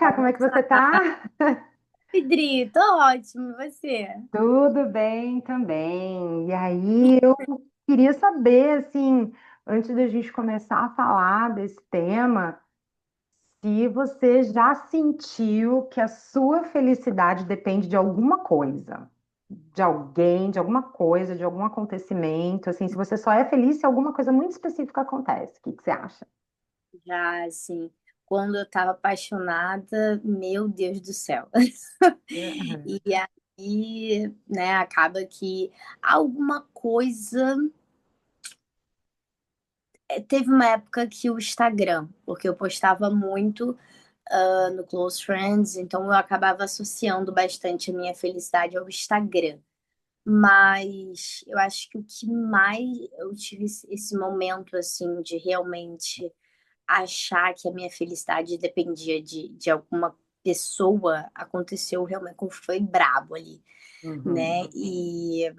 amiga, como é que você tá? Pedrito, tô ótimo, e você? Tudo bem também. E aí, eu queria saber, assim, antes da gente começar a falar desse tema, se você já sentiu que a sua felicidade depende de alguma coisa, de alguém, de alguma coisa, de algum acontecimento, assim, se você só é feliz se alguma coisa muito específica acontece. O que que você acha? Já, assim, quando eu tava apaixonada, meu Deus do céu. Uhum. E aí, né, acaba que alguma coisa. Teve uma época que o Instagram, porque eu postava muito no Close Friends, então eu acabava associando bastante a minha felicidade ao Instagram. Mas eu acho que o que mais eu tive esse momento, assim, de realmente achar que a minha felicidade dependia de alguma pessoa, aconteceu realmente, foi brabo ali, né? Uhum. E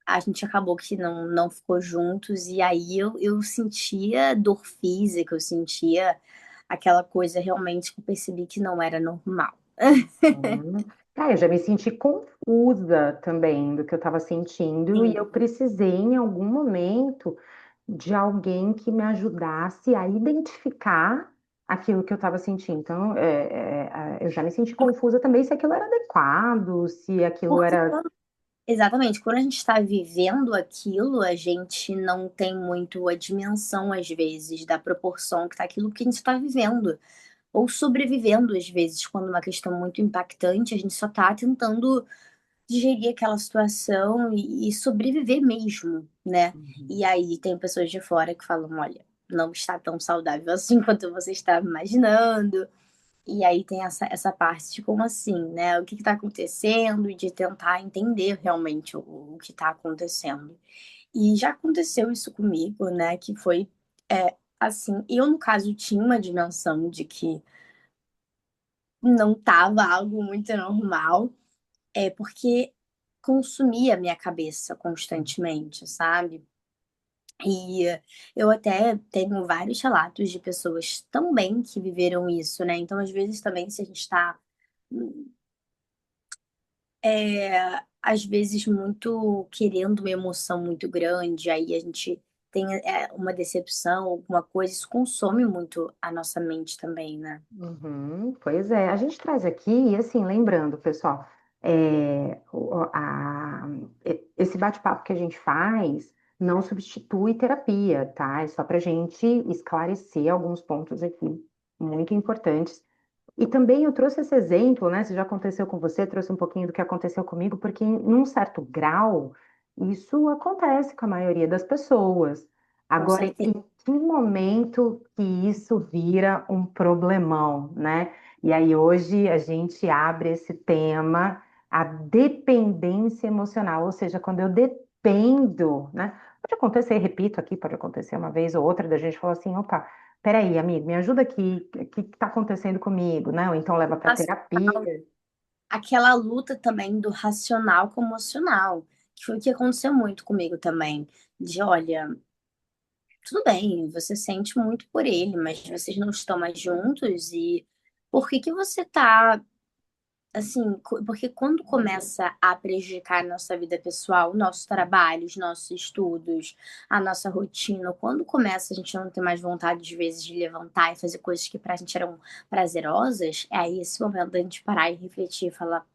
a gente acabou que não ficou juntos, e aí eu sentia dor física, eu sentia aquela coisa realmente que eu percebi que não era normal. Uhum. Eu já me senti confusa também do que eu estava sentindo e Sim, eu precisei, em algum momento, de alguém que me ajudasse a identificar aquilo que eu estava sentindo. Então, eu já me senti confusa também se aquilo era adequado, se aquilo porque era. exatamente, quando a gente está vivendo aquilo, a gente não tem muito a dimensão, às vezes, da proporção que está aquilo que a gente está vivendo. Ou sobrevivendo, às vezes, quando uma questão muito impactante, a gente só está tentando digerir aquela situação e sobreviver mesmo, né? E Uhum. aí tem pessoas de fora que falam: olha, não está tão saudável assim quanto você estava imaginando. E aí tem essa parte de como assim, né? O que está acontecendo e de tentar entender realmente o que está acontecendo. E já aconteceu isso comigo, né? Que foi assim, eu no caso tinha uma dimensão de que não estava algo muito normal, porque consumia a minha cabeça constantemente, sabe? E eu até tenho vários relatos de pessoas também que viveram isso, né? Então, às vezes também, se a gente está às vezes muito querendo uma emoção muito grande, aí a gente tem uma decepção, alguma coisa, isso consome muito a nossa mente também, né? Uhum, pois é, a gente traz aqui, e assim, lembrando, pessoal, esse bate-papo que a gente faz não substitui terapia, tá? É só para a gente esclarecer alguns pontos aqui muito importantes. E também eu trouxe esse exemplo, né? Se já aconteceu com você, trouxe um pouquinho do que aconteceu comigo, porque num certo grau, isso acontece com a maioria das pessoas. Com Agora, certeza. em que momento que isso vira um problemão, né? E aí hoje a gente abre esse tema, a dependência emocional, ou seja, quando eu dependo, né? Pode acontecer, repito aqui, pode acontecer uma vez ou outra, da gente falar assim, opa, peraí, amigo, me ajuda aqui, o que está acontecendo comigo, né? Ou então leva para terapia. Aquela luta também do racional com o emocional, que foi o que aconteceu muito comigo também. De, olha, tudo bem, você sente muito por ele, mas vocês não estão mais juntos e por que que você tá assim, porque quando começa a prejudicar a nossa vida pessoal, o nosso trabalho, os nossos estudos, a nossa rotina, quando começa a gente não ter mais vontade, às vezes, de levantar e fazer coisas que pra gente eram prazerosas, é aí esse momento da gente parar e refletir e falar,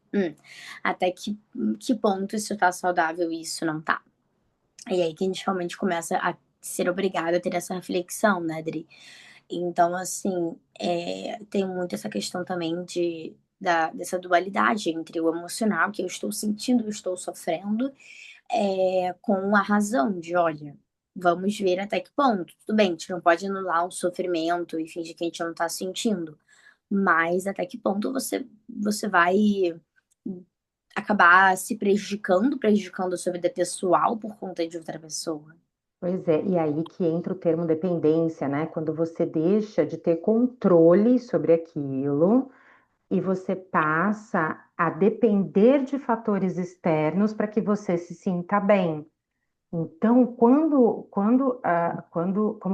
até que ponto isso tá saudável e isso não tá. E aí que a gente realmente começa a ser obrigado a ter essa reflexão, né, Adri? Então, assim, tem muito essa questão também dessa dualidade entre o emocional, que eu estou sentindo, eu estou sofrendo, com a razão de, olha, vamos ver até que ponto. Tudo bem, a gente não pode anular um sofrimento e fingir que a gente não está sentindo, mas até que ponto você vai acabar se prejudicando a sua vida pessoal por conta de outra pessoa. Pois é, e aí que entra o termo dependência, né? Quando você deixa de ter controle sobre aquilo e você passa a depender de fatores externos para que você se sinta bem. Então, como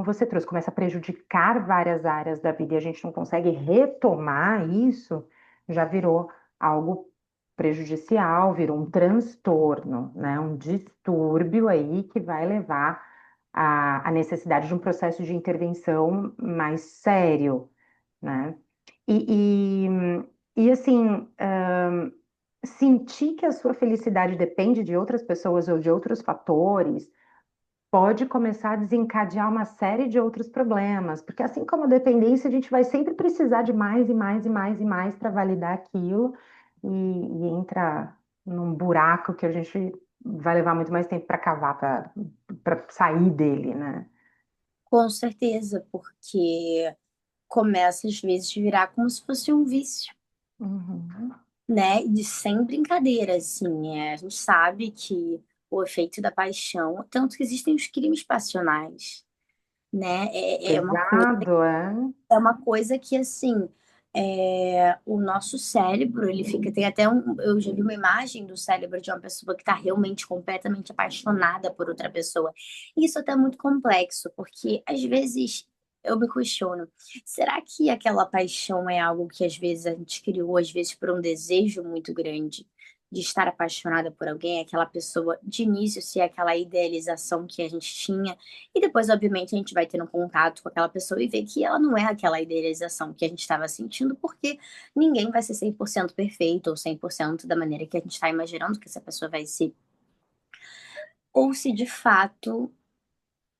você trouxe, começa a prejudicar várias áreas da vida e a gente não consegue retomar isso, já virou algo prejudicial, virou um transtorno, né? Um distúrbio aí que vai levar à necessidade de um processo de intervenção mais sério, né? E, assim, sentir que a sua felicidade depende de outras pessoas ou de outros fatores pode começar a desencadear uma série de outros problemas, porque assim como a dependência, a gente vai sempre precisar de mais e mais e mais e mais para validar aquilo e entra num buraco que a gente vai levar muito mais tempo para cavar, para sair dele, né? Com certeza, porque começa às vezes a virar como se fosse um vício, Uhum. né? E sem brincadeira, assim, a gente sabe que o efeito da paixão, tanto que existem os crimes passionais, né? Pesado, é? É uma coisa que, assim, o nosso cérebro, ele fica, tem até eu já vi uma imagem do cérebro de uma pessoa que está realmente completamente apaixonada por outra pessoa. E isso até é muito complexo, porque às vezes eu me questiono, será que aquela paixão é algo que às vezes a gente criou, às vezes por um desejo muito grande? De estar apaixonada por alguém, aquela pessoa de início, se é aquela idealização que a gente tinha, e depois, obviamente, a gente vai tendo contato com aquela pessoa e ver que ela não é aquela idealização que a gente estava sentindo, porque ninguém vai ser 100% perfeito ou 100% da maneira que a gente está imaginando que essa pessoa vai ser. Ou se de fato,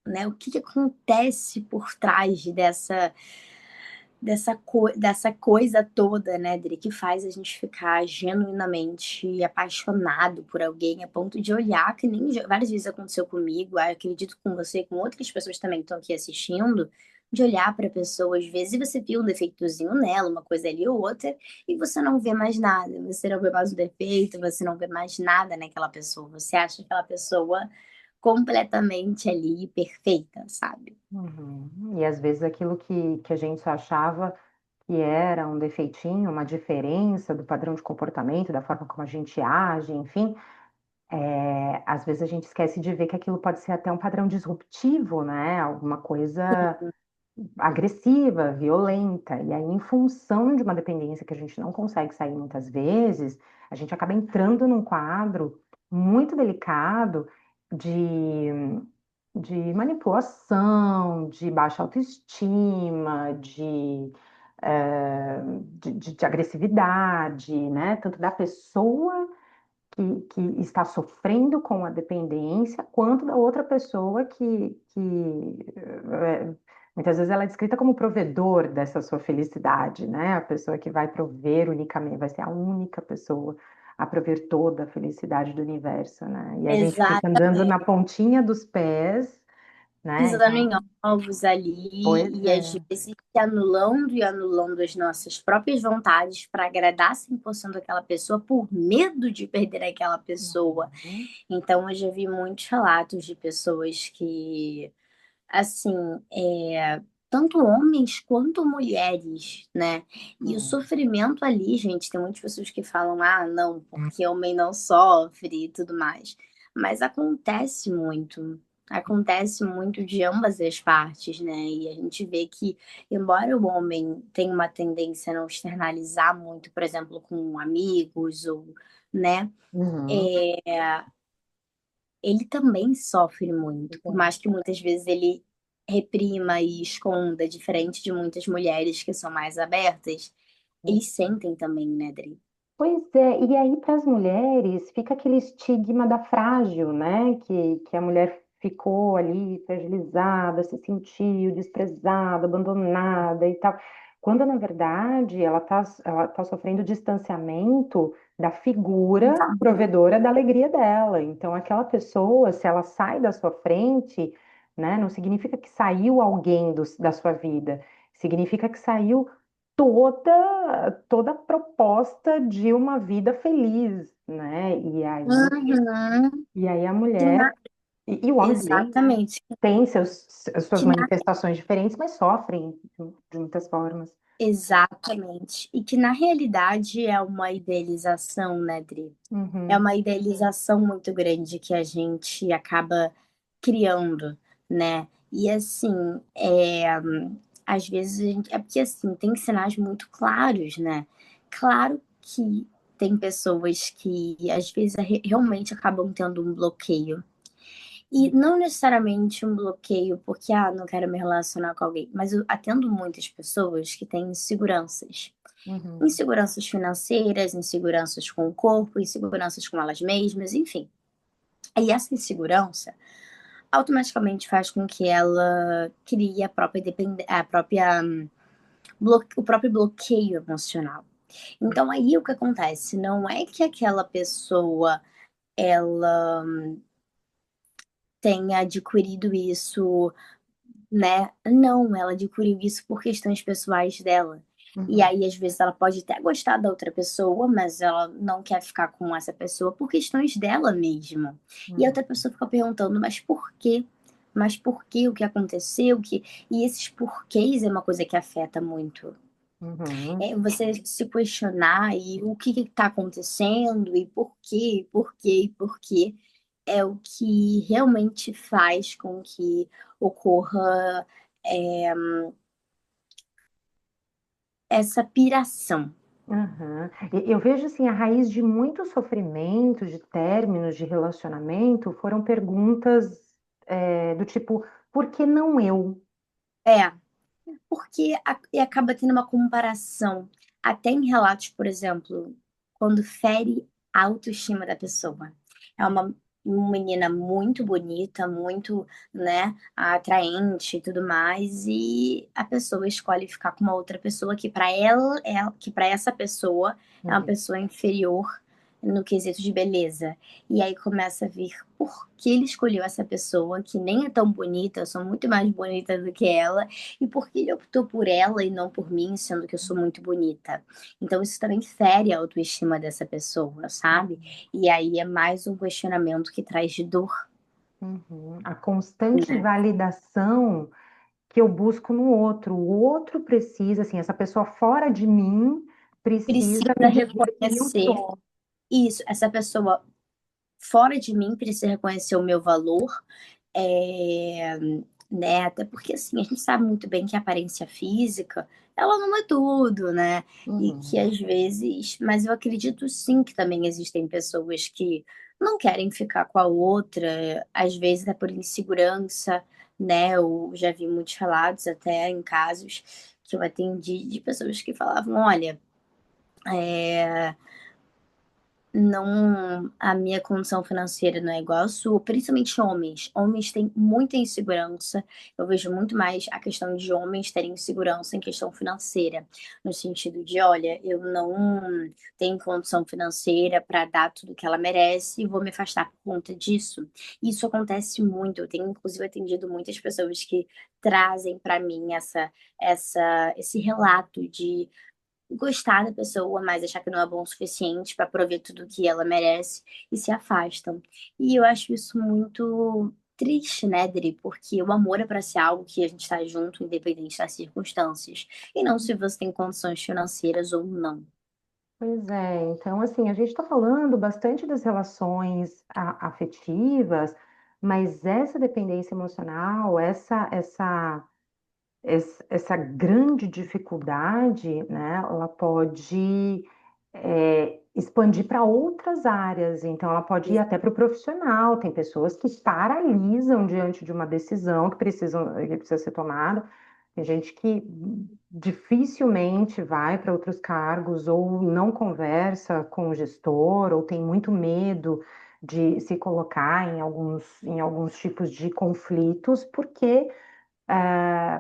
né, o que que acontece por trás dessa coisa toda, né, Dri, que faz a gente ficar genuinamente apaixonado por alguém a ponto de olhar, que nem várias vezes aconteceu comigo, acredito com você, e com outras pessoas também que estão aqui assistindo, de olhar para a pessoa, às vezes você viu um defeitozinho nela, uma coisa ali ou outra, e você não vê mais nada, você não vê mais o defeito, você não vê mais nada naquela pessoa, você acha aquela pessoa completamente ali perfeita, sabe? Uhum. E às vezes aquilo que a gente só achava que era um defeitinho, uma diferença do padrão de comportamento, da forma como a gente age, enfim, às vezes a gente esquece de ver que aquilo pode ser até um padrão disruptivo, né? Alguma coisa agressiva, violenta. E aí, em função de uma dependência que a gente não consegue sair muitas vezes, a gente acaba entrando num quadro muito delicado de, de manipulação, de baixa autoestima, de agressividade, né? Tanto da pessoa que está sofrendo com a dependência, quanto da outra pessoa muitas vezes ela é descrita como provedor dessa sua felicidade, né? A pessoa que vai prover unicamente, vai ser a única pessoa a prover toda a felicidade do universo, né? E a gente fica andando na Exatamente. pontinha dos pés, né? Pisando Então, em ovos ali pois e às é. vezes se anulando e anulando as nossas próprias vontades para agradar 100% aquela pessoa por medo de perder aquela pessoa. Uhum, Então eu já vi muitos relatos de pessoas que, assim, tanto homens quanto mulheres, né? E o uhum, sofrimento ali, gente, tem muitas pessoas que falam, ah, não, porque homem não sofre e tudo mais. Mas acontece muito de ambas as partes, né? E a gente vê que, embora o homem tenha uma tendência a não externalizar muito, por exemplo, com amigos ou, né? uhum. É, ele também sofre muito, por mais que muitas vezes ele reprima e esconda, diferente de muitas mulheres que são mais abertas, eles sentem também, né, Dri? Pois é, e aí para as mulheres fica aquele estigma da frágil, né? Que a mulher ficou ali fragilizada, se sentiu desprezada, abandonada e tal. Quando na verdade ela tá sofrendo distanciamento da figura provedora da alegria dela. Então, aquela pessoa, se ela sai da sua frente, né, não significa que saiu alguém da sua vida, significa que saiu toda a proposta de uma vida feliz, né? Uhum. E aí a Que mulher na- e o homem também Exatamente. tem as suas Que na- manifestações diferentes, mas sofrem de muitas formas. Exatamente. E que na realidade é uma idealização, né, Dri? É Uhum, uma idealização muito grande que a gente acaba. criando, né? E assim, às vezes é porque assim, tem sinais muito claros, né? Claro que tem pessoas que às vezes realmente acabam tendo um bloqueio. E não necessariamente um bloqueio porque, não quero me relacionar com alguém, mas eu atendo muitas pessoas que têm inseguranças. Uhum, Inseguranças financeiras, inseguranças com o corpo, inseguranças com elas mesmas, enfim. E essa insegurança automaticamente faz com que ela crie o próprio bloqueio emocional. Então aí o que acontece não é que aquela pessoa ela tenha adquirido isso, né? Não, ela adquiriu isso por questões pessoais dela. E uhum, aí, às vezes, ela pode até gostar da outra pessoa, mas ela não quer ficar com essa pessoa por questões dela mesma. E a uhum, outra pessoa fica perguntando, mas por quê? Mas por quê? O que aconteceu? E esses porquês é uma coisa que afeta muito. uhum, É você se questionar e o que está acontecendo e por quê é o que realmente faz com que ocorra é, essa piração. uhum. Eu vejo assim, a raiz de muito sofrimento, de términos de relacionamento, foram perguntas do tipo, por que não eu? É, porque e acaba tendo uma comparação, até em relatos, por exemplo, quando fere a autoestima da pessoa. É uma menina muito bonita, muito, né, atraente e tudo mais, e a pessoa escolhe ficar com uma outra pessoa que para ela que para essa pessoa é uma Uhum. pessoa inferior no quesito de beleza. E aí começa a vir por que ele escolheu essa pessoa que nem é tão bonita, eu sou muito mais bonita do que ela, e por que ele optou por ela e não por mim, sendo que eu sou muito bonita? Então isso também fere a autoestima dessa pessoa, sabe? E aí é mais um questionamento que traz dor, Uhum. A constante né? validação que eu busco no outro. O outro precisa, assim, essa pessoa fora de mim precisa Precisa me dizer quem eu reconhecer sou. isso, essa pessoa fora de mim precisa reconhecer o meu valor, é, né? Até porque assim, a gente sabe muito bem que a aparência física, ela não é tudo, né? E que Uhum. às vezes, mas eu acredito sim que também existem pessoas que não querem ficar com a outra, às vezes é por insegurança, né? Eu já vi muitos relatos até em casos que eu atendi de pessoas que falavam, olha, é, não, a minha condição financeira não é igual à sua, principalmente homens. Homens têm muita insegurança. Eu vejo muito mais a questão de homens terem insegurança em questão financeira, no sentido de, olha, eu não tenho condição financeira para dar tudo que ela merece e vou me afastar por conta disso. Isso acontece muito. Eu tenho inclusive atendido muitas pessoas que trazem para mim esse relato de gostar da pessoa, mas achar que não é bom o suficiente para prover tudo que ela merece e se afastam. E eu acho isso muito triste, né, Dri? Porque o amor é para ser algo que a gente está junto, independente das circunstâncias, e não se você tem condições financeiras ou não. Pois é, então assim, a gente está falando bastante das relações afetivas, mas essa dependência emocional, essa grande dificuldade, né, ela pode expandir para outras áreas. Então, ela pode ir até para o profissional. Tem pessoas que paralisam diante de uma decisão que precisa ser tomada. Tem gente que dificilmente vai para outros cargos ou não conversa com o gestor ou tem muito medo de se colocar em alguns tipos de conflitos, porque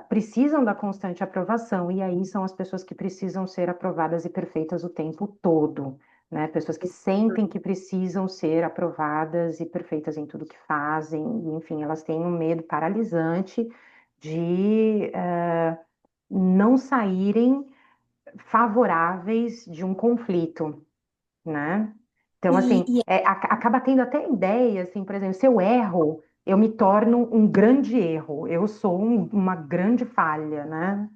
precisam da constante aprovação, e aí são as pessoas que precisam ser aprovadas e perfeitas o tempo todo, né? Pessoas que sentem que precisam ser aprovadas e perfeitas em tudo que fazem, e, enfim, elas têm um medo paralisante de não saírem favoráveis de um conflito, né? Então, E, assim, e acaba tendo até ideia, assim, por exemplo, se eu erro, eu me torno um grande erro, eu sou uma grande falha, né?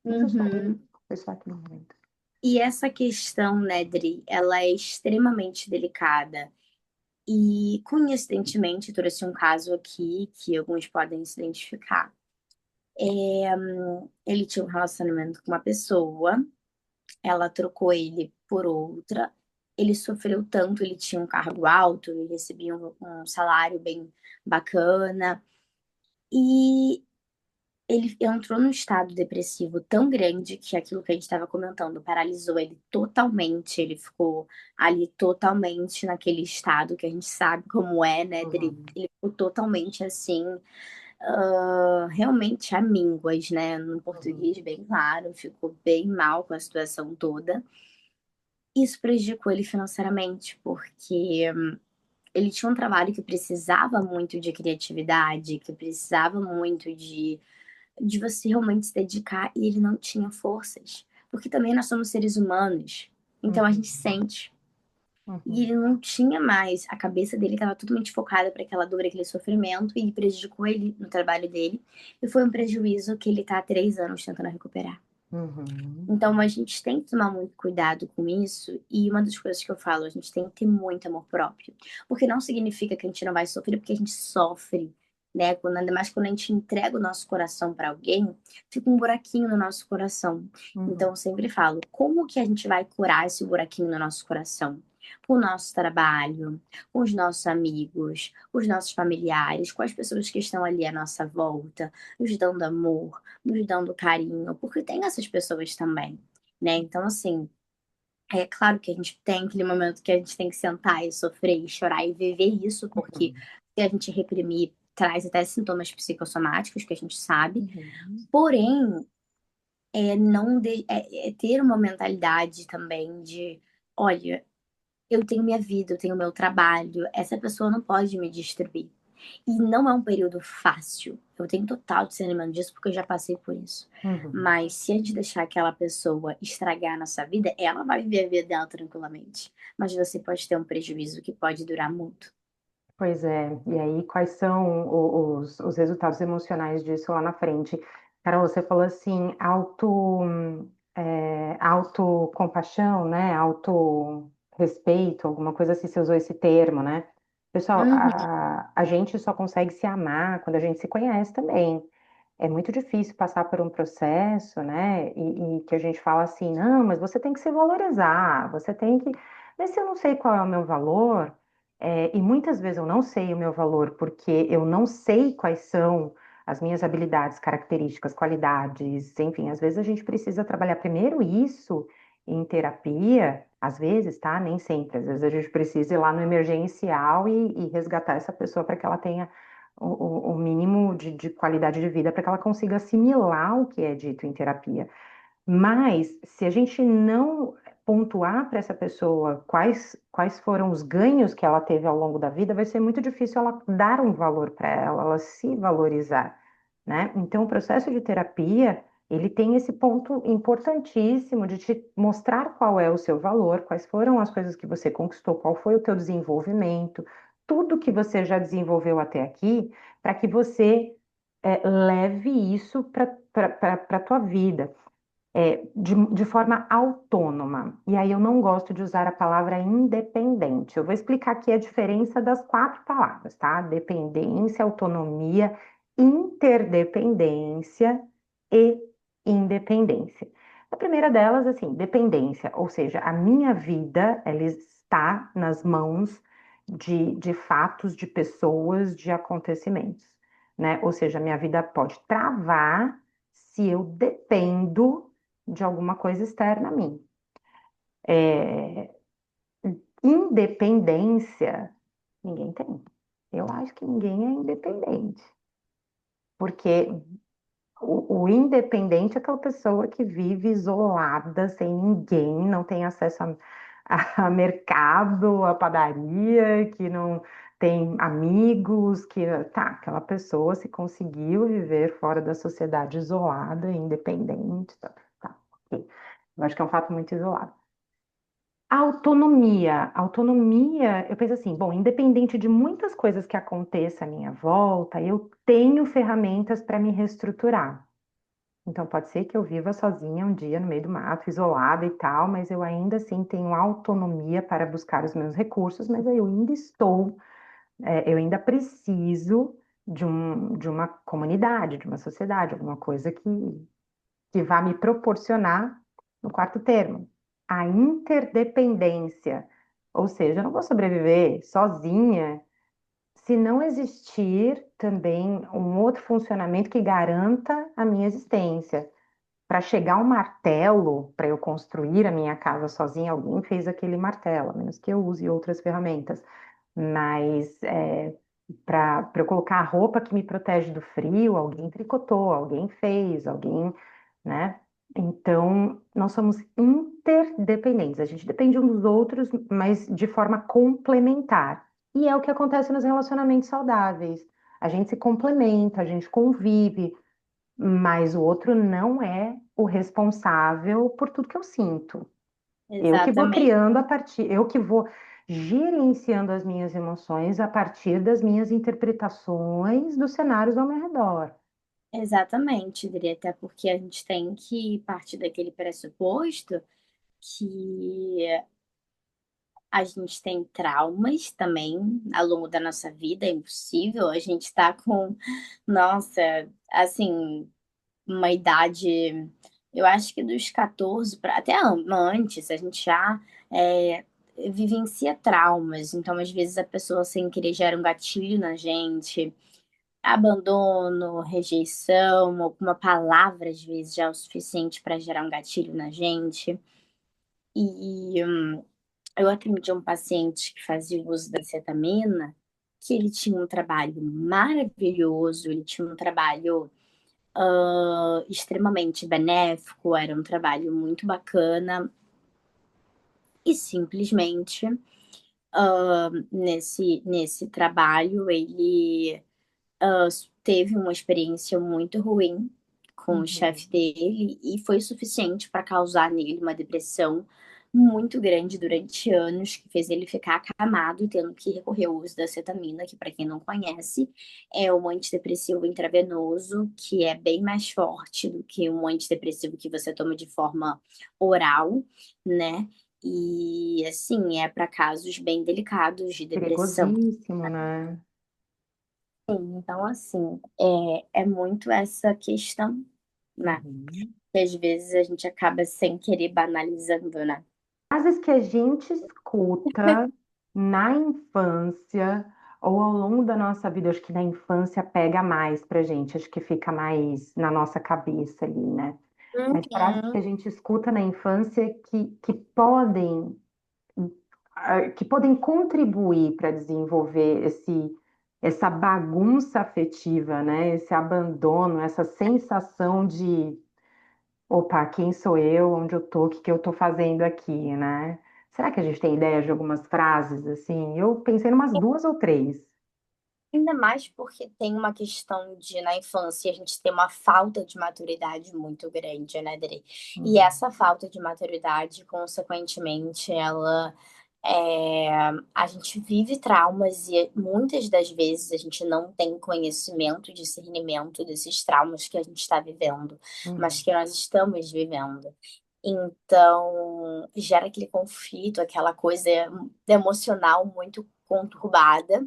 Mas uhum. foi só aquele momento. E essa questão, né, Dri, ela é extremamente delicada. E, coincidentemente, trouxe um caso aqui que alguns podem se identificar. Ele tinha um relacionamento com uma pessoa, ela trocou ele por outra. Ele sofreu tanto, ele tinha um cargo alto, ele recebia um salário bem bacana. E ele entrou num estado depressivo tão grande que aquilo que a gente estava comentando paralisou ele totalmente. Ele ficou ali totalmente naquele estado que a gente sabe como é, né? Uhum, Ele ficou totalmente assim, realmente amínguas, né? No uhum, português, bem claro, ficou bem mal com a situação toda. Isso prejudicou ele financeiramente, porque ele tinha um trabalho que precisava muito de criatividade, que precisava muito de você realmente se dedicar e ele não tinha forças. Porque também nós somos seres humanos, então a gente uhum, sente. E uhum, ele não tinha mais, a cabeça dele estava totalmente focada para aquela dor, aquele sofrimento, e prejudicou ele no trabalho dele. E foi um prejuízo que ele está há 3 anos tentando recuperar. uhum, Então a gente tem que tomar muito cuidado com isso. E uma das coisas que eu falo, a gente tem que ter muito amor próprio. Porque não significa que a gente não vai sofrer, porque a gente sofre, né? Ainda mais quando a gente entrega o nosso coração para alguém, fica um buraquinho no nosso coração. Então uhum, eu sempre falo, como que a gente vai curar esse buraquinho no nosso coração? Com o nosso trabalho, com os nossos amigos, com os nossos familiares, com as pessoas que estão ali à nossa volta, nos dando amor, nos dando carinho, porque tem essas pessoas também, né? Então, assim, é claro que a gente tem aquele momento que a gente tem que sentar e sofrer e chorar e viver isso, porque uhum, se a gente reprimir, traz até sintomas psicossomáticos que a gente sabe. uhum, Porém, é ter uma mentalidade também de, olha, eu tenho minha vida, eu tenho meu trabalho, essa pessoa não pode me destruir. E não é um período fácil. Eu tenho total discernimento disso porque eu já passei por isso. uhum. Mas se a gente deixar aquela pessoa estragar a nossa vida, ela vai viver a vida dela tranquilamente. Mas você pode ter um prejuízo que pode durar muito. Pois é, e aí quais são os resultados emocionais disso lá na frente? Carol, você falou assim, autocompaixão, né? Autorrespeito, alguma coisa assim, você usou esse termo, né? Pessoal, Uhum, a gente só consegue se amar quando a gente se conhece também. É muito difícil passar por um processo, né? E que a gente fala assim, não, mas você tem que se valorizar, você tem que. Mas se eu não sei qual é o meu valor, e muitas vezes eu não sei o meu valor porque eu não sei quais são as minhas habilidades, características, qualidades, enfim, às vezes a gente precisa trabalhar primeiro isso em terapia, às vezes, tá? Nem sempre, às vezes a gente precisa ir lá no emergencial e resgatar essa pessoa para que ela tenha o mínimo de qualidade de vida para que ela consiga assimilar o que é dito em terapia. Mas se a gente não pontuar para essa pessoa quais foram os ganhos que ela teve ao longo da vida, vai ser muito difícil ela dar um valor para ela, ela se valorizar, né? Então, o processo de terapia, ele tem esse ponto importantíssimo de te mostrar qual é o seu valor, quais foram as coisas que você conquistou, qual foi o teu desenvolvimento, tudo que você já desenvolveu até aqui, para que você leve isso para a tua vida de forma autônoma. E aí eu não gosto de usar a palavra independente. Eu vou explicar aqui a diferença das quatro palavras, tá? Dependência, autonomia, interdependência e independência. A primeira delas, assim, dependência, ou seja, a minha vida, ela está nas mãos de fatos, de pessoas, de acontecimentos, né? Ou seja, a minha vida pode travar se eu dependo de alguma coisa externa a mim. É, independência, ninguém tem. Eu acho que ninguém é independente, porque o independente é aquela pessoa que vive isolada, sem ninguém, não tem acesso a mercado, a padaria, que não tem amigos, que tá, aquela pessoa se conseguiu viver fora da sociedade isolada, independente, tá, ok. Eu acho que é um fato muito isolado. Autonomia, eu penso assim, bom, independente de muitas coisas que aconteçam à minha volta, eu tenho ferramentas para me reestruturar. Então pode ser que eu viva sozinha um dia no meio do mato, isolada e tal, mas eu ainda assim tenho autonomia para buscar os meus recursos, mas eu ainda estou, eu ainda preciso de uma comunidade, de uma sociedade, alguma coisa que vá me proporcionar, no quarto termo, a interdependência. Ou seja, eu não vou sobreviver sozinha se não existir também um outro funcionamento que garanta a minha existência. Para chegar ao martelo, para eu construir a minha casa sozinha, alguém fez aquele martelo, a menos que eu use outras ferramentas. Mas para eu colocar a roupa que me protege do frio, alguém tricotou, alguém fez, alguém, né? Então, nós somos interdependentes. A gente depende um dos outros, mas de forma complementar. E é o que acontece nos relacionamentos saudáveis. A gente se complementa, a gente convive, mas o outro não é o responsável por tudo que eu sinto. Eu que vou Exatamente, criando a partir, eu que vou gerenciando as minhas emoções a partir das minhas interpretações dos cenários ao meu redor. exatamente, diria até porque a gente tem que partir daquele pressuposto que a gente tem traumas também ao longo da nossa vida, é impossível. A gente tá com, nossa, assim, uma idade, eu acho que dos 14 para até antes, a gente já é, vivencia traumas. Então, às vezes, a pessoa sem querer gera um gatilho na gente. Abandono, rejeição, alguma palavra, às vezes, já é o suficiente para gerar um gatilho na gente. E eu atendi um paciente que fazia uso da cetamina, que ele tinha um trabalho maravilhoso, ele tinha um trabalho extremamente benéfico, era um trabalho muito bacana, e simplesmente nesse trabalho ele teve uma experiência muito ruim com o chefe Uhum. dele e foi suficiente para causar nele uma depressão muito grande durante anos, que fez ele ficar acamado, tendo que recorrer ao uso da cetamina, que para quem não conhece, é um antidepressivo intravenoso, que é bem mais forte do que um antidepressivo que você toma de forma oral, né? E assim, é para casos bem delicados de depressão. Perigosíssimo, né? Sim, então assim, é muito essa questão, né? Uhum. Que às vezes a gente acaba sem querer banalizando, né? Frases que a gente escuta na infância ou ao longo da nossa vida, acho que na infância pega mais pra gente, acho que fica mais na nossa cabeça ali, né? Mas frases que Uhum. a gente escuta na infância que podem contribuir para desenvolver essa bagunça afetiva, né? Esse abandono, essa sensação de, opa, quem sou eu? Onde eu tô? O que que eu tô fazendo aqui, né? Será que a gente tem ideia de algumas frases assim? Eu pensei em umas duas ou três. Ainda mais porque tem uma questão de, na infância, a gente tem uma falta de maturidade muito grande, né, Dri? E Uhum, essa falta de maturidade, consequentemente, é, a gente vive traumas e muitas das vezes a gente não tem conhecimento, discernimento desses traumas que a gente está vivendo, mas uhum, que nós estamos vivendo. Então, gera aquele conflito, aquela coisa emocional muito conturbada.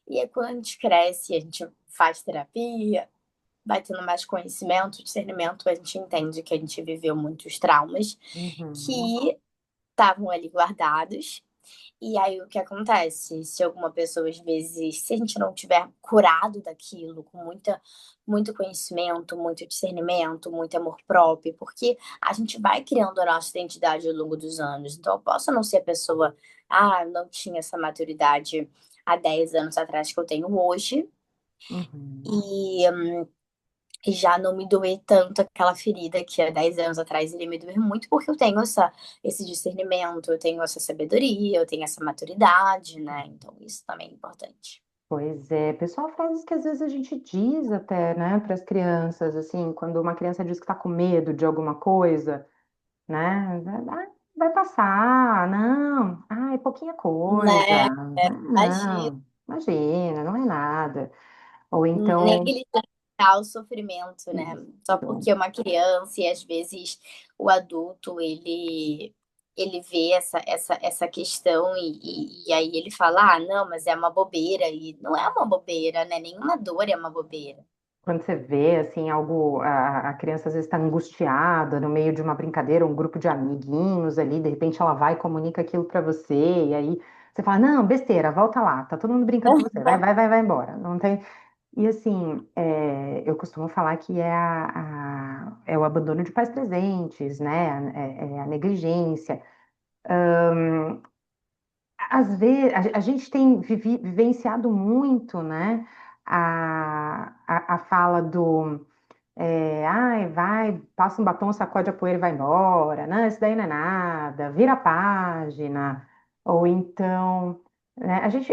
E aí, quando a gente cresce, a gente faz terapia, vai tendo mais conhecimento, discernimento, a gente entende que a gente viveu muitos traumas uhum, que estavam ali guardados. E aí, o que acontece? Se alguma pessoa, às vezes, se a gente não tiver curado daquilo, com muito conhecimento, muito discernimento, muito amor próprio, porque a gente vai criando a nossa identidade ao longo dos anos. Então, eu posso não ser a pessoa, não tinha essa maturidade há 10 anos atrás que eu tenho hoje, uhum. e já não me doer tanto aquela ferida que há 10 anos atrás iria me doer muito, porque eu tenho esse discernimento, eu tenho essa sabedoria, eu tenho essa maturidade, né? Então, isso também é importante. Pois é, pessoal, frases que às vezes a gente diz até, né, para as crianças, assim, quando uma criança diz que está com medo de alguma coisa, né? Vai passar, não, é pouquinha coisa, Né? Imagina, não, imagina, não é nada. Ou então, negligência. Tá o sofrimento, né? Só porque é uma criança e às vezes o adulto ele vê essa questão e aí ele fala, ah, não, mas é uma bobeira e não é uma bobeira, né? Nenhuma dor é uma bobeira. Quando você vê, assim, algo, a criança às vezes está angustiada no meio de uma brincadeira, um grupo de amiguinhos ali, de repente ela vai e comunica aquilo para você, e aí você fala, não, besteira, volta lá, tá todo mundo brincando com você, vai embora. Não tem... E assim, eu costumo falar que é o abandono de pais presentes, né? É a negligência. Às vezes, a gente tem vivenciado muito, né? A fala do ai, vai, passa um batom, sacode a poeira e vai embora. Não, isso daí não é nada, vira a página. Ou então, né, a gente,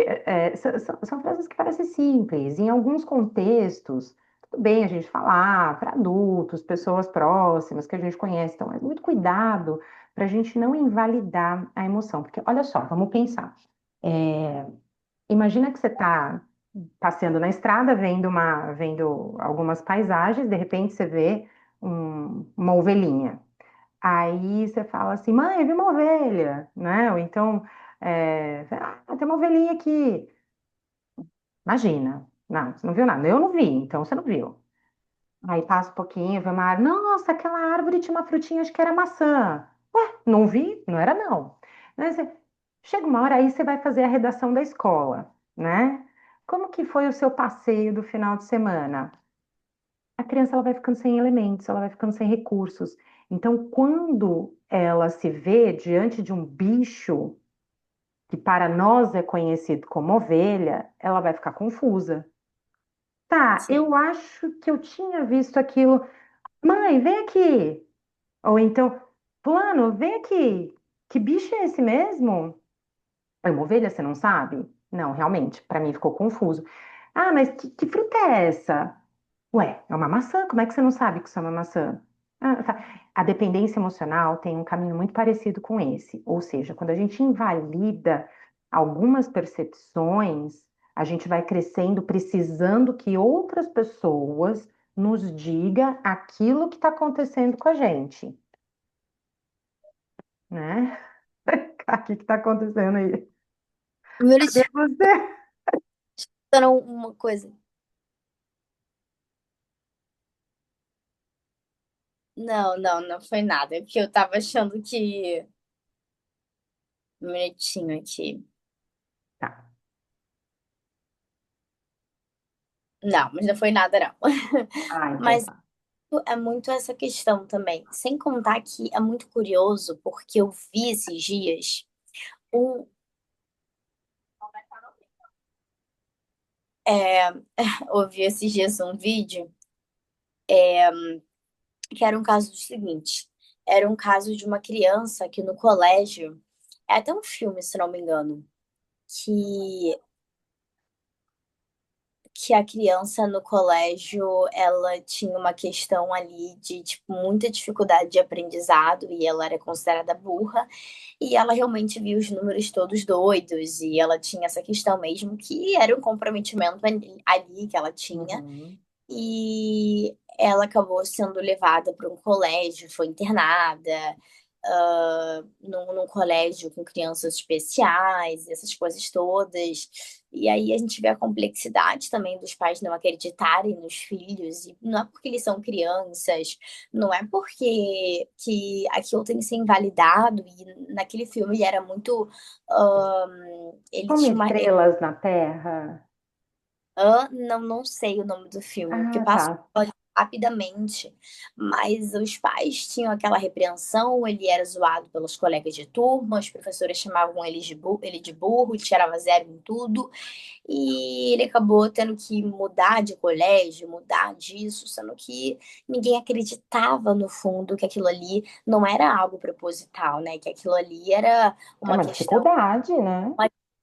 são frases que parecem simples. Em alguns contextos, tudo bem a gente falar para adultos, pessoas próximas que a gente conhece. Então, é muito cuidado para a gente não invalidar a emoção. Porque, olha só, vamos pensar. É, imagina que você está passeando na estrada, vendo algumas paisagens, de repente você vê uma ovelhinha. Aí você fala assim, mãe, eu vi uma ovelha, né? Ou então, tem uma ovelhinha aqui. Imagina. Não, você não viu nada. Eu não vi, então você não viu. Aí passa um pouquinho, vê uma árvore. Nossa, aquela árvore tinha uma frutinha, acho que era maçã. Ué, não vi? Não era não. Né, chega uma hora aí você vai fazer a redação da escola, né? Como que foi o seu passeio do final de semana? A criança ela vai ficando sem elementos, ela vai ficando sem recursos. Então, quando ela se vê diante de um bicho que para nós é conhecido como ovelha, ela vai ficar confusa. Tá, Sim, eu acho que eu tinha visto aquilo. Mãe, vem aqui. Ou então, fulano, vem aqui. Que bicho é esse mesmo? É uma ovelha, você não sabe? Não, realmente, para mim ficou confuso. Ah, mas que fruta é essa? Ué, é uma maçã, como é que você não sabe que isso é uma maçã? Ah, tá. A dependência emocional tem um caminho muito parecido com esse. Ou seja, quando a gente invalida algumas percepções, a gente vai crescendo precisando que outras pessoas nos diga aquilo que está acontecendo com a gente, né? O que está acontecendo aí? primeiro Cadê te você? perguntando uma coisa. Não, não, não foi nada. É porque eu tava achando que. Um minutinho aqui. Tá. Não, mas não foi nada, não. Ah, então Mas tá. é muito essa questão também. Sem contar que é muito curioso, porque eu vi esses dias um. É, ouvi esses dias um vídeo que era um caso do seguinte: era um caso de uma criança que no colégio. É até um filme, se não me engano, que que a criança no colégio ela tinha uma questão ali de tipo muita dificuldade de aprendizado e ela era considerada burra e ela realmente via os números todos doidos e ela tinha essa questão mesmo que era um comprometimento ali que ela tinha Uhum. e ela acabou sendo levada para um colégio, foi internada, num colégio com crianças especiais, essas coisas todas. E aí a gente vê a complexidade também dos pais não acreditarem nos filhos, e não é porque eles são crianças, não é porque que aquilo tem que ser invalidado, e naquele filme ele era muito. Ele Como tinha uma. estrelas na Terra. Não, não sei o nome do filme, porque Ah, passa tá. rapidamente. Mas os pais tinham aquela repreensão, ele era zoado pelos colegas de turma, as professoras chamavam ele de burro, tirava zero em tudo, e ele acabou tendo que mudar de colégio, mudar disso, sendo que ninguém acreditava no fundo que aquilo ali não era algo proposital, né? Que aquilo ali era É uma uma questão dificuldade, né?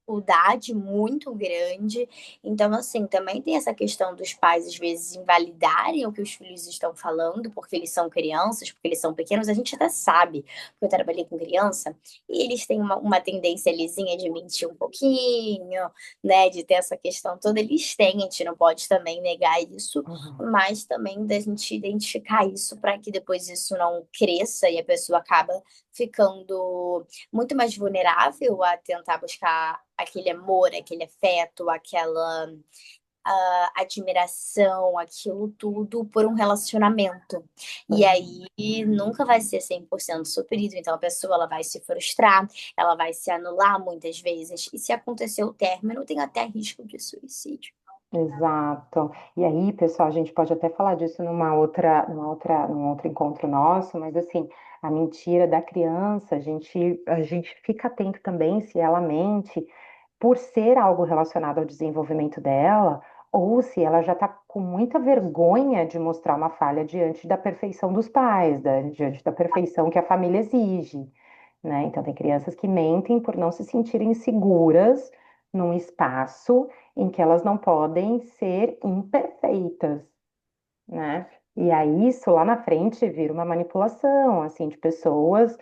dificuldade muito grande. Então, assim, também tem essa questão dos pais, às vezes, invalidarem o que os filhos estão falando, porque eles são crianças, porque eles são pequenos. A gente até sabe, porque eu trabalhei com criança, e eles têm uma tendência lisinha de mentir um pouquinho, né, de ter essa questão toda. Eles têm, a gente não pode também negar isso, Uhum. mas também da gente identificar isso para que depois isso não cresça e a pessoa acaba ficando muito mais vulnerável a tentar buscar aquele amor, aquele afeto, aquela admiração, aquilo tudo por um relacionamento. E Uhum. aí nunca vai ser 100% suprido, então a pessoa ela vai se frustrar, ela vai se anular muitas vezes, e se acontecer o término, tem até risco de suicídio. Exato. E aí, pessoal, a gente pode até falar disso num outro encontro nosso, mas assim, a mentira da criança, a gente fica atento também se ela mente por ser algo relacionado ao desenvolvimento dela, ou se ela já está com muita vergonha de mostrar uma falha diante da perfeição dos pais, diante da perfeição que a família exige, né? Então, tem crianças que mentem por não se sentirem seguras num espaço em que elas não podem ser imperfeitas, né? E aí isso lá na frente vira uma manipulação, assim, de pessoas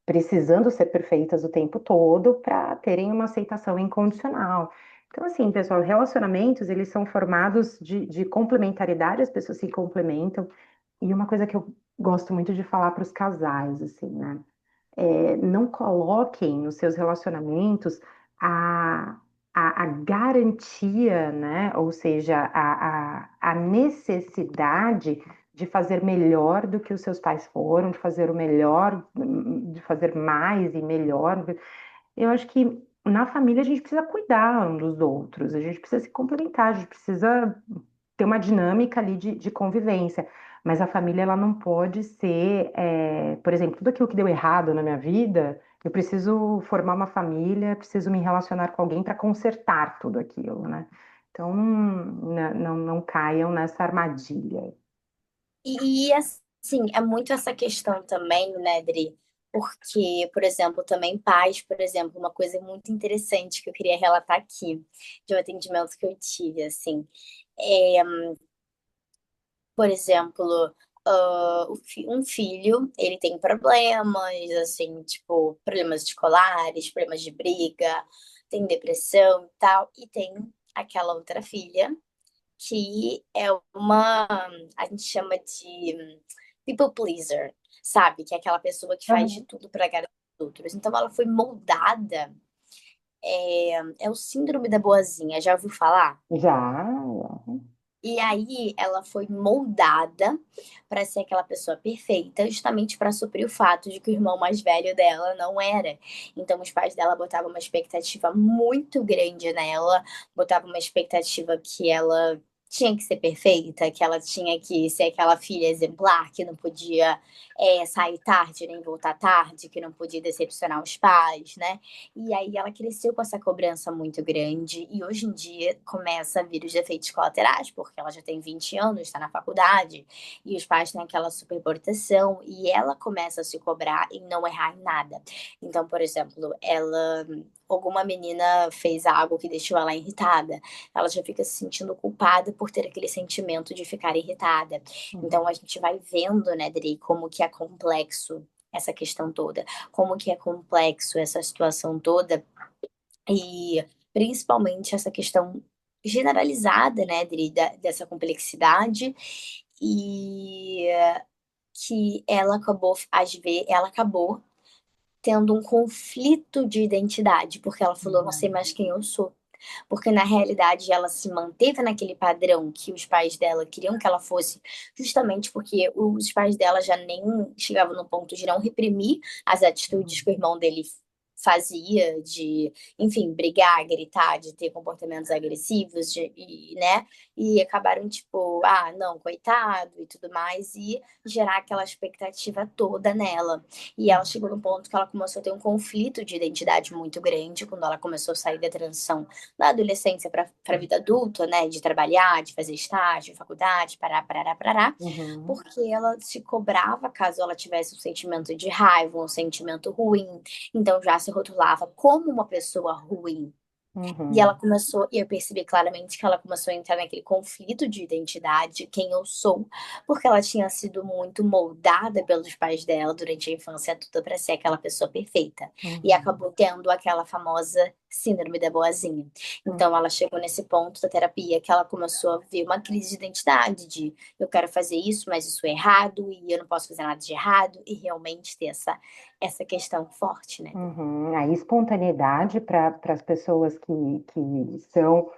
precisando ser perfeitas o tempo todo para terem uma aceitação incondicional. Então, assim, pessoal, relacionamentos, eles são formados de complementaridade, as pessoas se complementam. E uma coisa que eu gosto muito de falar para os casais, assim, né? Não coloquem nos seus relacionamentos a, a garantia, né? Ou seja, a necessidade de fazer melhor do que os seus pais foram, de fazer o melhor, de fazer mais e melhor. Eu acho que na família a gente precisa cuidar um dos outros, a gente precisa se complementar, a gente precisa ter uma dinâmica ali de convivência. Mas a família ela não pode ser, por exemplo, tudo aquilo que deu errado na minha vida, eu preciso formar uma família, preciso me relacionar com alguém para consertar tudo aquilo, né? Então não caiam nessa armadilha. E assim, é muito essa questão também, né, Dri? Porque, por exemplo, também pais, por exemplo, uma coisa muito interessante que eu queria relatar aqui, de um atendimento que eu tive, assim. É, por exemplo, um filho, ele tem problemas, assim, tipo, problemas escolares, problemas de briga, tem depressão e tal, e tem aquela outra filha que é uma, a gente chama de people pleaser, sabe? Que é aquela pessoa que faz de Aham. tudo para agradar os outros. Então ela foi moldada, é o síndrome da boazinha, já ouviu falar? Já. E aí ela foi moldada para ser aquela pessoa perfeita, justamente para suprir o fato de que o irmão mais velho dela não era. Então os pais dela botavam uma expectativa muito grande nela, botavam uma expectativa que ela tinha que ser perfeita, que ela tinha que ser aquela filha exemplar, que não podia sair tarde nem voltar tarde, que não podia decepcionar os pais, né? E aí ela cresceu com essa cobrança muito grande e hoje em dia começa a vir os efeitos colaterais, porque ela já tem 20 anos, está na faculdade, e os pais têm aquela super proteção e ela começa a se cobrar em não errar em nada. Então, por exemplo, alguma menina fez algo que deixou ela irritada, ela já fica se sentindo culpada por ter aquele sentimento de ficar irritada. Então Uhum. a gente vai vendo, né, Dri, como que é complexo essa questão toda, como que é complexo essa situação toda e principalmente essa questão generalizada, né, Dri, dessa complexidade e que ela acabou tendo um conflito de identidade, porque ela falou, não sei Uhum. mais quem eu sou. Porque na realidade ela se manteve naquele padrão que os pais dela queriam que ela fosse, justamente porque os pais dela já nem chegavam no ponto de não reprimir as atitudes Uhum. que o irmão dele fazia, de, enfim, brigar, gritar, de ter comportamentos agressivos, né? E acabaram tipo, ah, não, coitado e tudo mais, e gerar aquela expectativa toda nela. E ela chegou num ponto que ela começou a ter um conflito de identidade muito grande quando ela começou a sair da transição da adolescência para a vida adulta, né? De trabalhar, de fazer estágio, faculdade, parará, Uhum. porque ela se cobrava caso ela tivesse um sentimento de raiva, um sentimento ruim. Então já se rotulava como uma pessoa ruim. E ela Uhum. começou, e eu percebi claramente que ela começou a entrar naquele conflito de identidade, de quem eu sou, porque ela tinha sido muito moldada pelos pais dela durante a infância toda para ser aquela pessoa perfeita. E Uhum. acabou tendo aquela famosa síndrome da boazinha. Uhum. Então ela chegou nesse ponto da terapia que ela começou a ver uma crise de identidade, de eu quero fazer isso, mas isso é errado, e eu não posso fazer nada de errado, e realmente ter essa questão forte, né? Uhum. A espontaneidade para as pessoas que são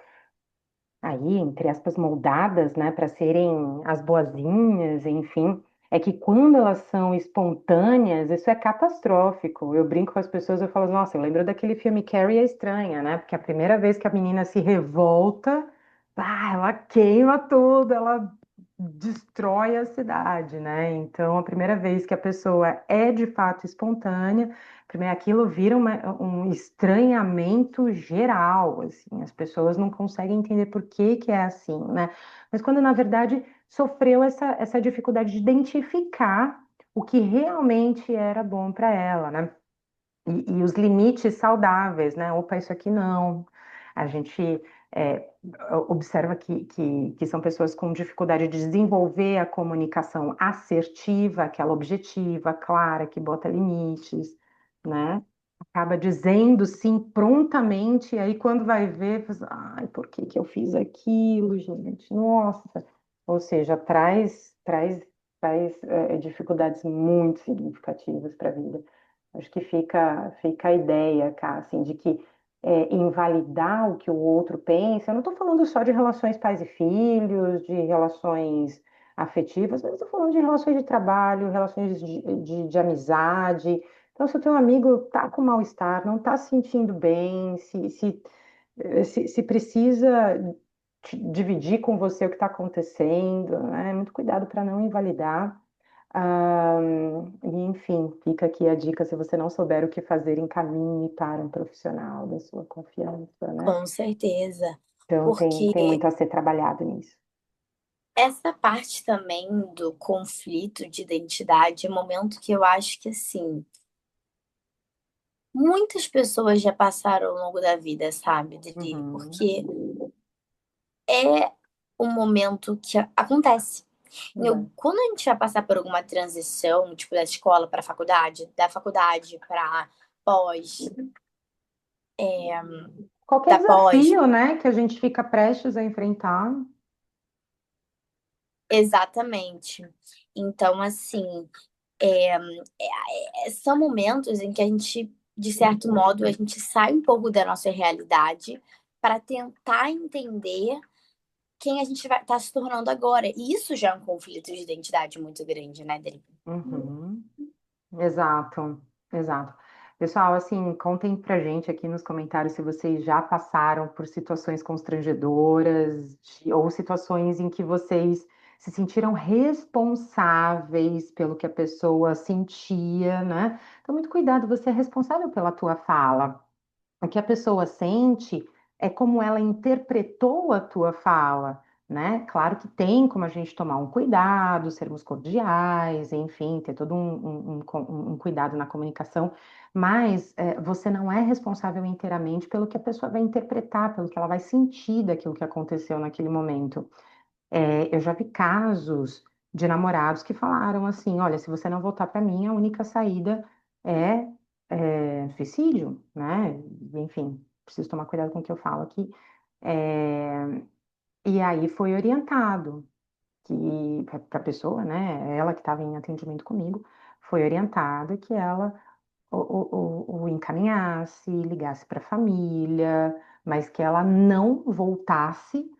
aí, entre aspas, moldadas, né, para serem as boazinhas, enfim, é que quando elas são espontâneas, isso é catastrófico. Eu brinco com as pessoas, eu falo, nossa, eu lembro daquele filme Carrie a Estranha, né? Porque a primeira vez que a menina se revolta, ela queima tudo, ela destrói a cidade, né? Então, a primeira vez que a pessoa é de fato espontânea, primeiro aquilo vira um estranhamento geral, assim, as pessoas não conseguem entender por que que é assim, né? Mas quando na verdade sofreu essa dificuldade de identificar o que realmente era bom para ela, né? E os limites saudáveis, né? Opa, isso aqui não. A gente é, observa que são pessoas com dificuldade de desenvolver a comunicação assertiva, aquela objetiva, clara, que bota limites, né? Acaba dizendo sim prontamente, e aí quando vai ver, faz, ai, por que que eu fiz aquilo, gente? Nossa! Ou seja, traz dificuldades muito significativas para a vida. Acho que fica a ideia, cá, assim, de que invalidar o que o outro pensa. Eu não estou falando só de relações pais e filhos, de relações afetivas, mas estou falando de relações de trabalho, relações de amizade. Então, se o teu amigo está com mal-estar, não está se sentindo bem, se precisa dividir com você o que está acontecendo, né? Muito cuidado para não invalidar. Ah, e enfim, fica aqui a dica: se você não souber o que fazer, encaminhe para um profissional da sua confiança, né? Com certeza. Então Porque tem muito a ser trabalhado nisso. essa parte também do conflito de identidade é um momento que eu acho que, assim, muitas pessoas já passaram ao longo da vida, sabe, Dri? Uhum, Porque é um momento que acontece. verdade. Quando a gente vai passar por alguma transição, tipo, da escola para a faculdade, da faculdade para pós, Qualquer da pós, desafio, né, que a gente fica prestes a enfrentar. exatamente. Então, assim, são momentos em que a gente, de certo modo, a gente sai um pouco da nossa realidade para tentar entender quem a gente vai estar se tornando agora. E isso já é um conflito de identidade muito grande, né, Dri? Uhum. Exato, exato. Pessoal, assim, contem pra gente aqui nos comentários se vocês já passaram por situações constrangedoras ou situações em que vocês se sentiram responsáveis pelo que a pessoa sentia, né? Então, muito cuidado, você é responsável pela tua fala. O que a pessoa sente é como ela interpretou a tua fala, né? Claro que tem como a gente tomar um cuidado, sermos cordiais, enfim, ter todo um cuidado na comunicação, mas você não é responsável inteiramente pelo que a pessoa vai interpretar, pelo que ela vai sentir daquilo que aconteceu naquele momento. Eu já vi casos de namorados que falaram assim: olha, se você não voltar para mim, a única saída é, suicídio, né? Enfim, preciso tomar cuidado com o que eu falo aqui. É, e aí foi orientado que para a pessoa, né? Ela que estava em atendimento comigo, foi orientada que ela o encaminhasse, ligasse para a família, mas que ela não voltasse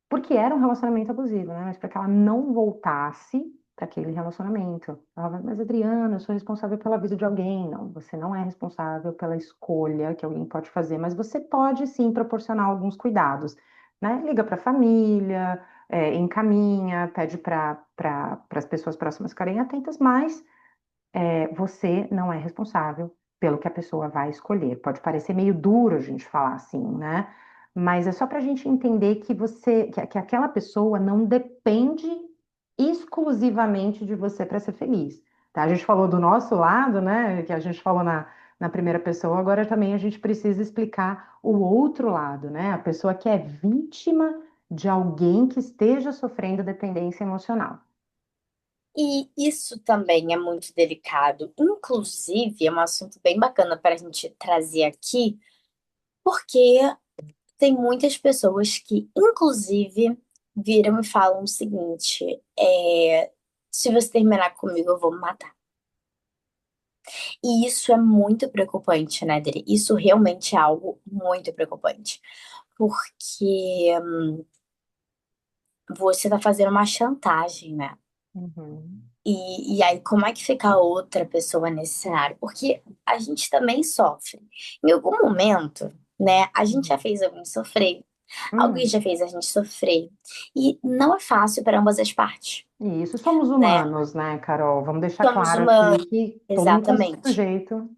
porque era um relacionamento abusivo, né? Mas para que ela não voltasse para aquele relacionamento. Ela vai, mas Adriana, eu sou responsável pela vida de alguém. Não, você não é responsável pela escolha que alguém pode fazer, mas você pode sim proporcionar alguns cuidados, né? Liga para a família, encaminha, pede para as pessoas próximas ficarem atentas, mas você não é responsável pelo que a pessoa vai escolher. Pode parecer meio duro a gente falar assim, né? Mas é só para a gente entender que aquela pessoa não depende exclusivamente de você para ser feliz. Tá? A gente falou do nosso lado, né? Que a gente falou na primeira pessoa, agora também a gente precisa explicar o outro lado, né? A pessoa que é vítima de alguém que esteja sofrendo dependência emocional. E isso também é muito delicado. Inclusive, é um assunto bem bacana para a gente trazer aqui, porque tem muitas pessoas que, inclusive, viram e falam o seguinte: se você terminar comigo, eu vou me matar. E isso é muito preocupante, né, Dri? Isso realmente é algo muito preocupante. Porque você tá fazendo uma chantagem, né? Uhum, E aí, como é que fica a outra pessoa nesse cenário? Porque a gente também sofre. Em algum momento, né, a gente já uhum. fez alguém sofrer, alguém Hum, já fez a gente sofrer. E não é fácil para ambas as partes, isso, somos né? humanos, né, Carol? Vamos deixar Somos claro aqui humanos, que todo mundo está exatamente. sujeito.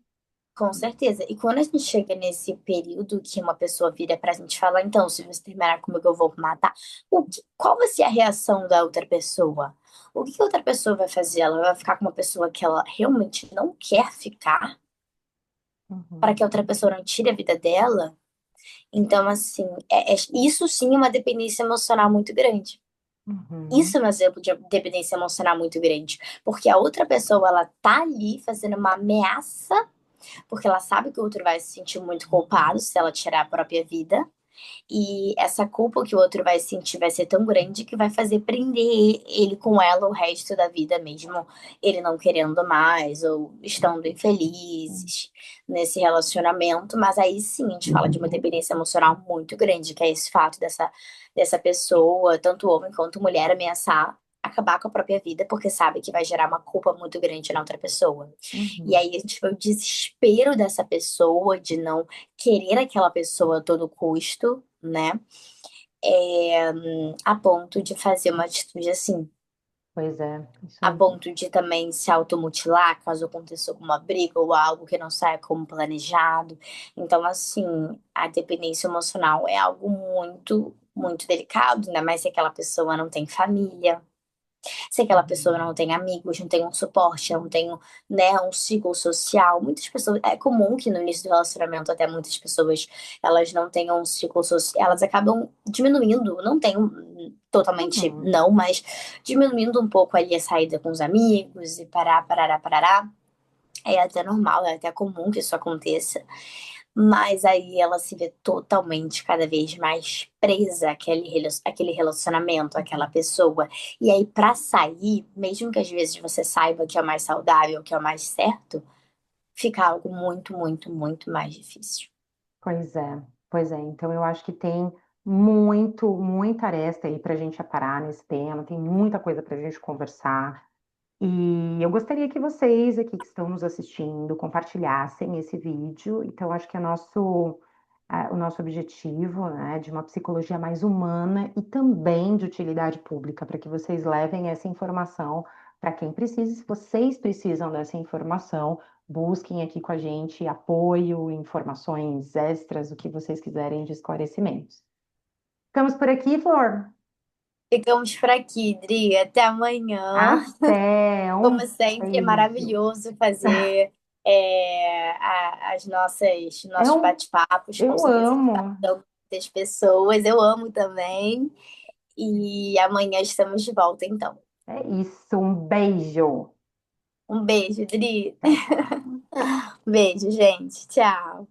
Com certeza. E quando a gente chega nesse período que uma pessoa vira pra gente falar, então, se você terminar comigo, eu vou matar, qual vai ser a reação da outra pessoa? O que que a outra pessoa vai fazer? Ela vai ficar com uma pessoa que ela realmente não quer ficar, para Uhum, que a outra pessoa não tire a vida dela? Então, assim, isso sim é uma dependência emocional muito grande. uhum, Isso é um exemplo de dependência emocional muito grande, porque a outra pessoa, ela tá ali fazendo uma ameaça porque ela sabe que o outro vai se sentir muito culpado se ela tirar a própria vida. E essa culpa que o outro vai sentir vai ser tão grande que vai fazer prender ele com ela o resto da vida, mesmo ele não querendo mais ou estando infelizes nesse relacionamento. Mas aí sim, a gente fala de uma dependência emocional muito grande, que é esse fato dessa pessoa, tanto homem quanto mulher, ameaçar acabar com a própria vida porque sabe que vai gerar uma culpa muito grande na outra pessoa. E uhum, aí a gente vê o desespero dessa pessoa de não querer aquela pessoa a todo custo, né? A ponto de fazer uma atitude assim. pois é, isso A aí. ponto de também se automutilar caso aconteça alguma briga ou algo que não saia como planejado. Então, assim, a dependência emocional é algo muito, muito delicado, ainda mais se aquela pessoa não tem família, se aquela pessoa não tem amigos, não tem um suporte, não tem, né, um ciclo social. Muitas pessoas, é comum que no início do relacionamento até muitas pessoas elas não tenham um ciclo social, elas acabam diminuindo, não tem totalmente Uhum, não, mas diminuindo um pouco ali a saída com os amigos e parará. É até normal, é até comum que isso aconteça. Mas aí ela se vê totalmente, cada vez mais presa àquele relacionamento, àquela pessoa. E aí, pra sair, mesmo que às vezes você saiba que é o mais saudável, que é o mais certo, fica algo muito, muito, muito mais difícil. pois é, pois é. Então eu acho que tem muita aresta aí para a gente aparar nesse tema, tem muita coisa para a gente conversar. E eu gostaria que vocês aqui que estão nos assistindo compartilhassem esse vídeo. Então, acho que é o nosso objetivo, né, de uma psicologia mais humana e também de utilidade pública, para que vocês levem essa informação para quem precisa. Se vocês precisam dessa informação, busquem aqui com a gente apoio, informações extras, o que vocês quiserem de esclarecimentos. Ficamos por aqui, Flor? Ficamos por aqui, Dri. Até amanhã. Até! Como Um sempre, é beijo! maravilhoso fazer as nossas É nossos um, bate-papos, eu conseguir essa amo! informação das pessoas. Eu amo também. E amanhã estamos de volta, então. É isso, um beijo. Um beijo, Dri. Tchau. Beijo, gente. Tchau.